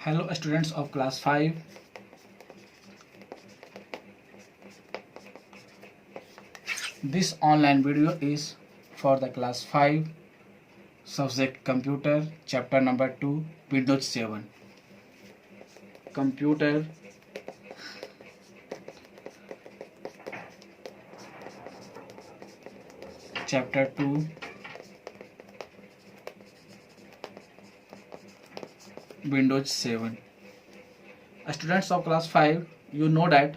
Hello students of class 5. This online video is for the class 5 subject computer chapter number 2 Windows 7. Computer chapter 2 Windows 7. Students of class 5, you know that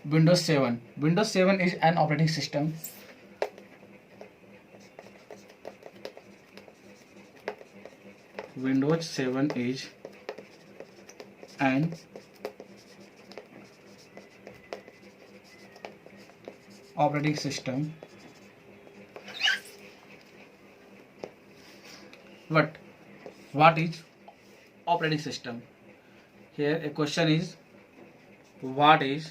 Windows 7 is an operating system Windows 7 is an operating system. What is operating system? Here a question is, what is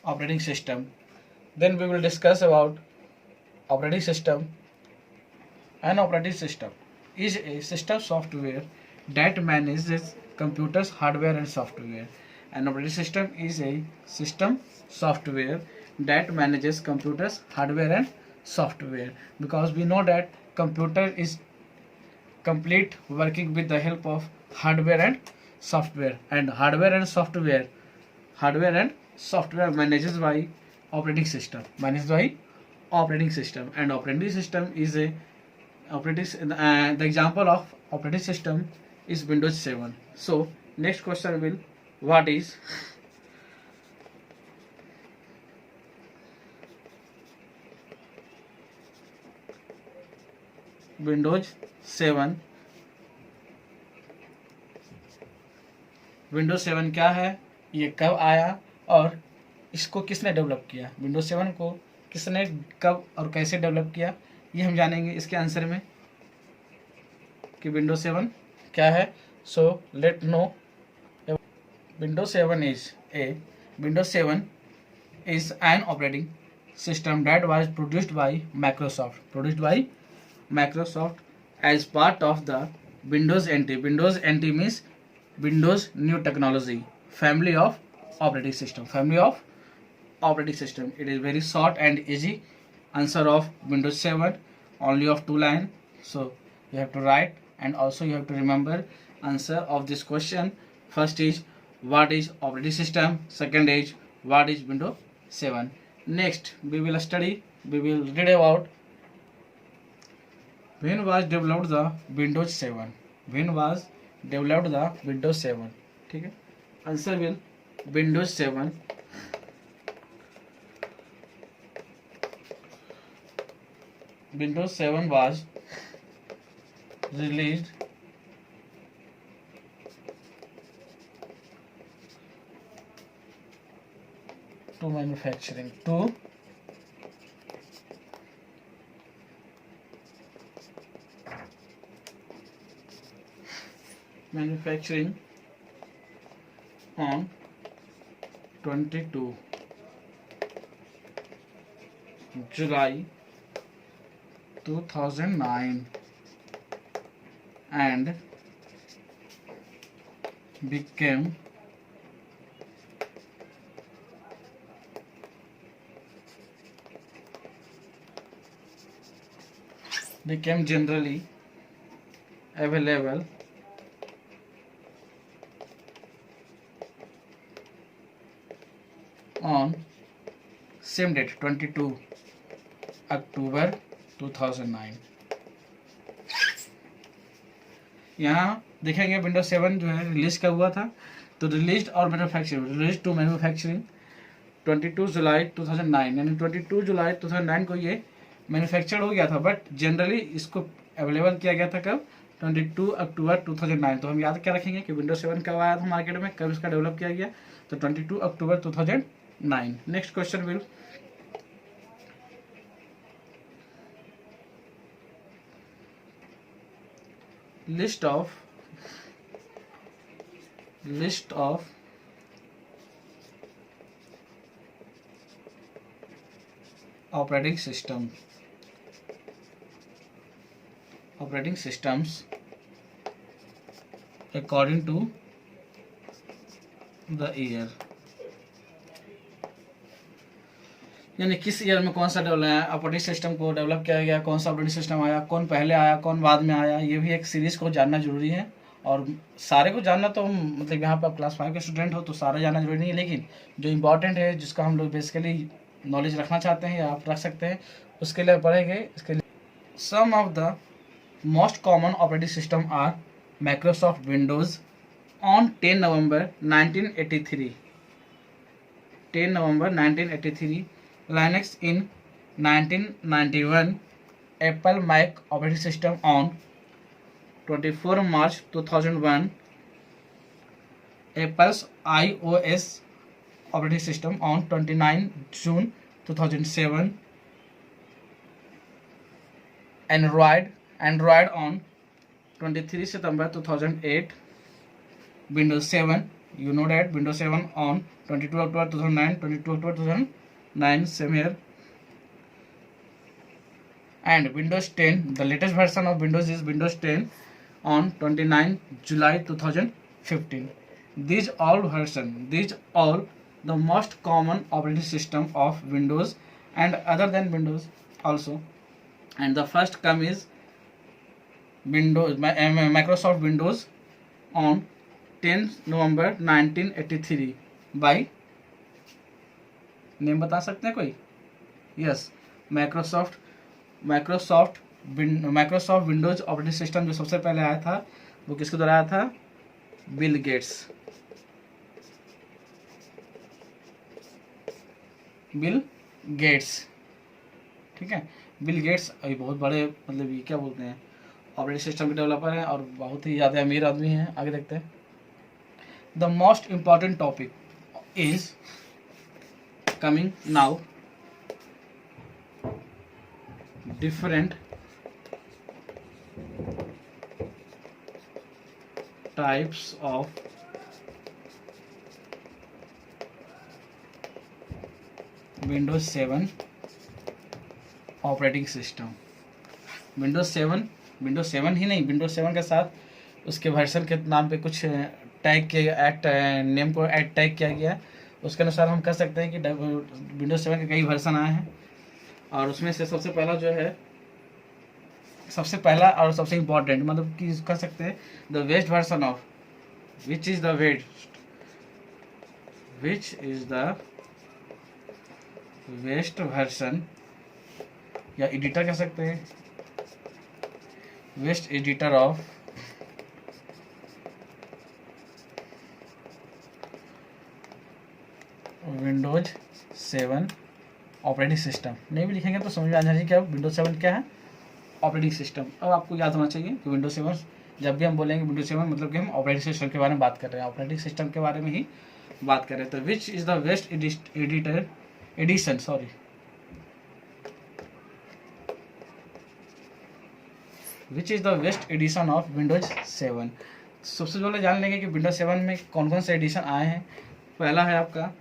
operating system? Then we will discuss about operating system. An operating system is a system software that manages computers hardware and software. An operating system is a system software that manages computers hardware and software, because we know that computer is complete working with the help of hardware and software, and hardware and software managed by operating system, and operating system is a the example of operating system is Windows 7. So next question will, what is Windows 7? Windows 7 क्या है, ये कब आया और इसको किसने develop किया? Windows 7 को किसने कब और कैसे डेवलप किया, ये हम जानेंगे इसके आंसर में कि विंडोज 7 क्या है. So let know. Windows 7 is an operating system that was produced by Microsoft as part of the Windows NT. Windows NT means Windows New Technology family of operating system. It is very short and easy. Answer of Windows 7 only of 2 lines. So you have to write, and also you have to remember answer of this question. First is, what is operating system? Second is, what is Windows 7? Next we will read about when was developed the Windows 7. ठीक है. Answer will Windows 7 was released to manufacturing on 22 July 2009 and became generally available on same date 22 October 2009. यहाँ देखेंगे Windows 7 जो है release कब हुआ था, तो रिलीज टू मैन्युफैक्चरिंग 22 जुलाई 2009, यानी 22 जुलाई 2009 को ये मैन्युफैक्चर हो गया था, बट जनरली इसको अवेलेबल किया गया था कब, 22 अक्टूबर 2009. तो हम याद क्या रखेंगे कि विंडोज 7 कब आया था मार्केट में, कब इसका डेवलप किया गया, तो 22 अक्टूबर 2009. Next question will, list of operating systems according to the year, यानी किस ईयर में कौन सा ऑपरेटिंग सिस्टम को डेवलप किया गया, कौन सा ऑपरेटिंग सिस्टम आया, कौन पहले आया कौन बाद में आया, ये भी एक सीरीज को जानना जरूरी है। और सारे को जानना तो मतलब यहाँ पर आप क्लास 5 के स्टूडेंट हो तो सारा जानना जरूरी नहीं है, लेकिन जो इम्पोर्टेंट है जिसका हम लोग बेसिकली नॉलेज रखना चाहते हैं या आप रख सकते हैं उसके लिए पढ़ेंगे। इसके लिए some of the most common operating system are Microsoft Windows on 10 November 1983, 10 November 1983, Linux in 1991, Apple Mac operating system on 24 March 2001, Apple's iOS operating system on 29 June 2007, Android on 23 September 2008, Windows 7, you know that Windows 7 on 22 October 2009, 22 October 2009, same here, and Windows 10, the latest version of Windows is Windows 10 on 29 July 2015. These all the most common operating system of Windows and other than Windows also. And the first come is Microsoft Windows on 10 November 1983 by name बता सकते हैं कोई? Yes, Microsoft Windows operating system जो सबसे पहले आया था वो किसके द्वारा आया था? Bill Gates. ठीक है, बिल गेट्स अभी बहुत बड़े मतलब ये क्या बोलते हैं ऑपरेटिंग सिस्टम के डेवलपर हैं और बहुत ही ज़्यादा अमीर आदमी हैं। आगे देखते हैं। The most important topic is coming now, different types of Windows 7 operating system. Windows 7 ही नहीं, विंडोज 7 के साथ उसके वर्जन के नाम पे कुछ टैग किया, नेम को ऐड टैग किया गया। उसके अनुसार हम कह सकते हैं कि विंडोज 7 के कई वर्जन आए हैं और उसमें से सबसे पहला और सबसे इम्पोर्टेंट मतलब कि कह सकते हैं the best version of which is the best version या एडिटर कह सकते हैं, best editor of Windows 7 operating system. नहीं भी लिखेंगे तो समझ में आ जाना चाहिए क्या विंडोज 7 क्या है, ऑपरेटिंग सिस्टम। अब आपको याद होना चाहिए कि विंडोज 7 जब भी हम बोलेंगे विंडोज 7 मतलब कि हम ऑपरेटिंग सिस्टम के बारे में बात कर रहे हैं, ऑपरेटिंग सिस्टम के बारे में ही बात कर रहे हैं। तो which is the best edition which is the best edition of Windows 7। सबसे पहले जान लेंगे कि विंडोज 7 में कौन कौन से एडिशन आए हैं। पहला है आपका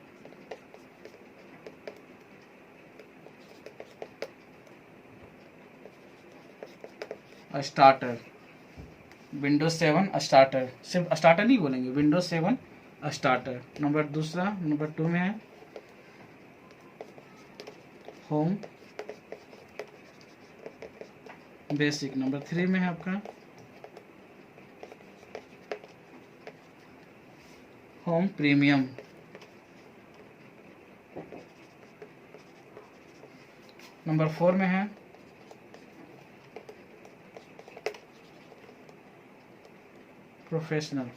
स्टार्टर, विंडोज 7 स्टार्टर, सिर्फ स्टार्टर नहीं बोलेंगे, विंडोज 7 स्टार्टर। नंबर 2 में है होम बेसिक। नंबर 3 में है आपका होम प्रीमियम। नंबर 4 में है प्रोफेशनल।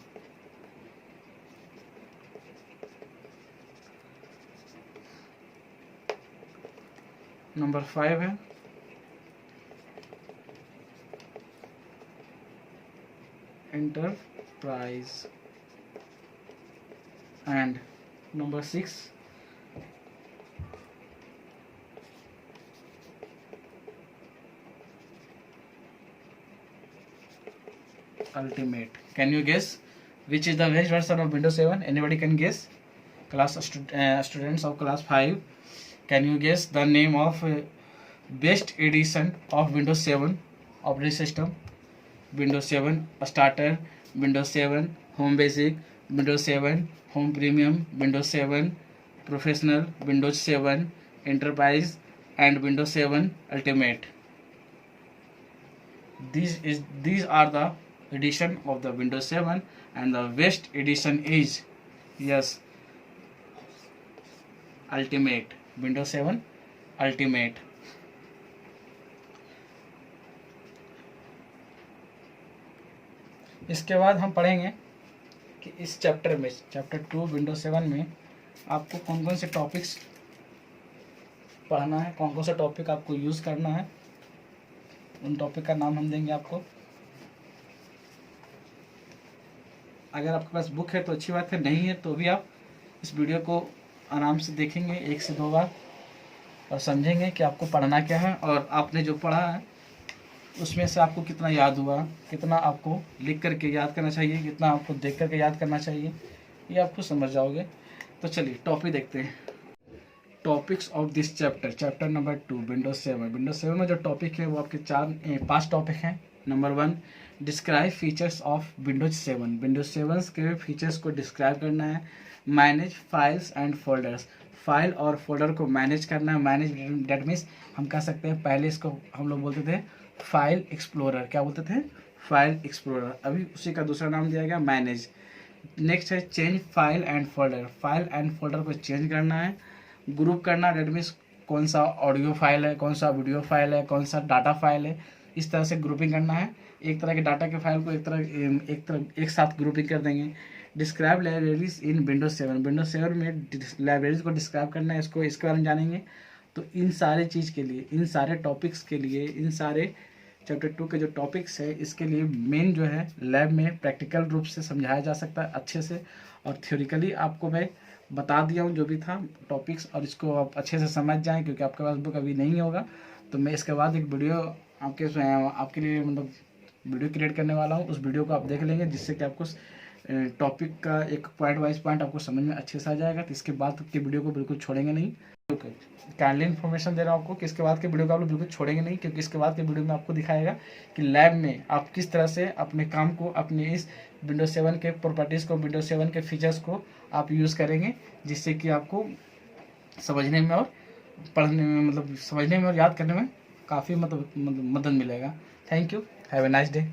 नंबर 5 है enterprise and number 6 ultimate. Can you guess which is the best version of Windows 7? Anybody can guess? Class students of class 5 Can you guess the name of best edition of Windows 7 operating system? Windows 7 Starter, Windows 7 Home Basic, Windows 7 Home Premium, Windows 7 Professional, Windows 7 Enterprise, and Windows 7 Ultimate. These are the edition of the Windows 7, and the best edition is, yes, Ultimate, Windows 7 Ultimate. इसके बाद हम पढ़ेंगे कि इस chapter में, chapter 2 Windows 7 में आपको कौन कौन से टॉपिक्स पढ़ना है, कौन कौन सा टॉपिक आपको यूज़ करना है, उन टॉपिक का नाम हम देंगे आपको। अगर आपके पास बुक है तो अच्छी बात है, नहीं है तो भी आप इस वीडियो को आराम से देखेंगे 1 से 2 बार और समझेंगे कि आपको पढ़ना क्या है, और आपने जो पढ़ा है उसमें से आपको कितना याद हुआ, कितना आपको लिख करके याद करना चाहिए, कितना आपको देख करके याद करना चाहिए, ये आपको समझ जाओगे। तो चलिए टॉपिक देखते हैं। Topics of this chapter, chapter number 2 Windows 7। Windows 7 में जो टॉपिक है वो आपके 5 टॉपिक हैं। Number 1, describe features of Windows 7। Windows 7 के फीचर्स को डिस्क्राइब करना है। Manage files and folders, file और फोल्डर को मैनेज करना है। मैनेज डेट मीन्स हम कह सकते हैं, पहले इसको हम लोग बोलते थे फाइल एक्सप्लोरर। क्या बोलते थे? File explorer. अभी उसी का दूसरा नाम दिया गया मैनेज। नेक्स्ट है change file and folder, file and folder को चेंज करना है। ग्रुप करना, डेट मीन्स कौन सा ऑडियो फाइल है, कौन सा वीडियो फाइल है, कौन सा डाटा फाइल है, इस तरह से ग्रुपिंग करना है। एक तरह के डाटा के फाइल को एक साथ ग्रुपिंग कर देंगे। डिस्क्राइब लाइब्रेरीज इन विंडोज 7। विंडोज 7 में लाइब्रेरीज को डिस्क्राइब करना है, इसको इसके बारे में जानेंगे। तो इन सारे चीज़ के लिए, इन सारे टॉपिक्स के लिए, इन सारे चैप्टर 2 के जो टॉपिक्स है इसके लिए मेन जो है लैब में प्रैक्टिकल रूप से समझाया जा सकता है अच्छे से, और थ्योरिकली आपको मैं बता दिया हूँ जो भी था टॉपिक्स, और इसको आप अच्छे से समझ जाएं, क्योंकि आपके पास बुक अभी नहीं होगा। तो मैं इसके बाद एक वीडियो आपके लिए मतलब वीडियो क्रिएट करने वाला हूँ, उस वीडियो को आप देख लेंगे, जिससे कि आपको टॉपिक का एक पॉइंट वाइज पॉइंट आपको समझ में अच्छे से आ जाएगा। तो इसके बाद के वीडियो को बिल्कुल छोड़ेंगे नहीं। काइंडली इन्फॉर्मेशन दे रहा हूँ आपको कि इसके बाद के वीडियो को आप लोग बिल्कुल छोड़ेंगे नहीं, क्योंकि इसके बाद के वीडियो में आपको दिखाएगा कि लैब में आप किस तरह से अपने काम को, अपने इस विंडोज 7 के प्रॉपर्टीज़ को, विंडोज 7 के फीचर्स को आप यूज़ करेंगे, जिससे कि आपको समझने में और पढ़ने में, मतलब समझने में और याद करने में काफ़ी मतलब मदद मिलेगा। Thank you, have a nice day.